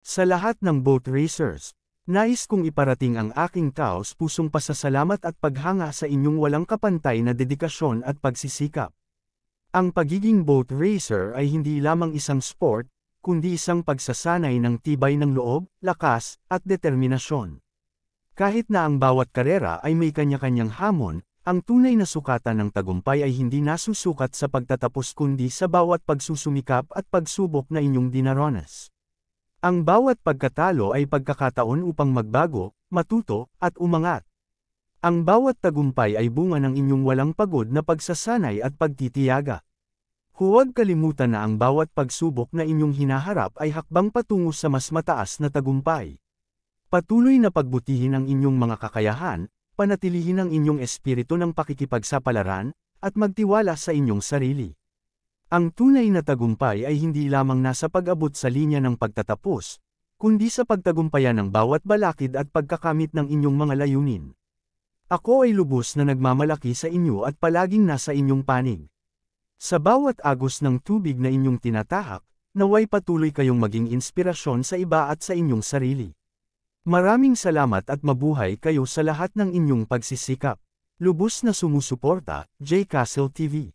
Sa lahat ng boat racers, nais kong iparating ang aking taos-pusong pasasalamat at paghanga sa inyong walang kapantay na dedikasyon at pagsisikap. Ang pagiging boat racer ay hindi lamang isang sport, kundi isang pagsasanay ng tibay ng loob, lakas, at determinasyon. Kahit na ang bawat karera ay may kanya-kanyang hamon, ang tunay na sukatan ng tagumpay ay hindi nasusukat sa pagtatapos kundi sa bawat pagsusumikap at pagsubok na inyong dinaranas. Ang bawat pagkatalo ay pagkakataon upang magbago, matuto, at umangat. Ang bawat tagumpay ay bunga ng inyong walang pagod na pagsasanay at pagtitiyaga. Huwag kalimutan na ang bawat pagsubok na inyong hinaharap ay hakbang patungo sa mas mataas na tagumpay. Patuloy na pagbutihin ang inyong mga kakayahan, panatilihin ang inyong espiritu ng pakikipagsapalaran, at magtiwala sa inyong sarili. Ang tunay na tagumpay ay hindi lamang nasa pag-abot sa linya ng pagtatapos, kundi sa pagtagumpayan ng bawat balakid at pagkakamit ng inyong mga layunin. Ako ay lubos na nagmamalaki sa inyo at palaging nasa inyong panig. Sa bawat agos ng tubig na inyong tinatahak, naway patuloy kayong maging inspirasyon sa iba at sa inyong sarili. Maraming salamat at mabuhay kayo sa lahat ng inyong pagsisikap. Lubos na sumusuporta, J. Castle TV.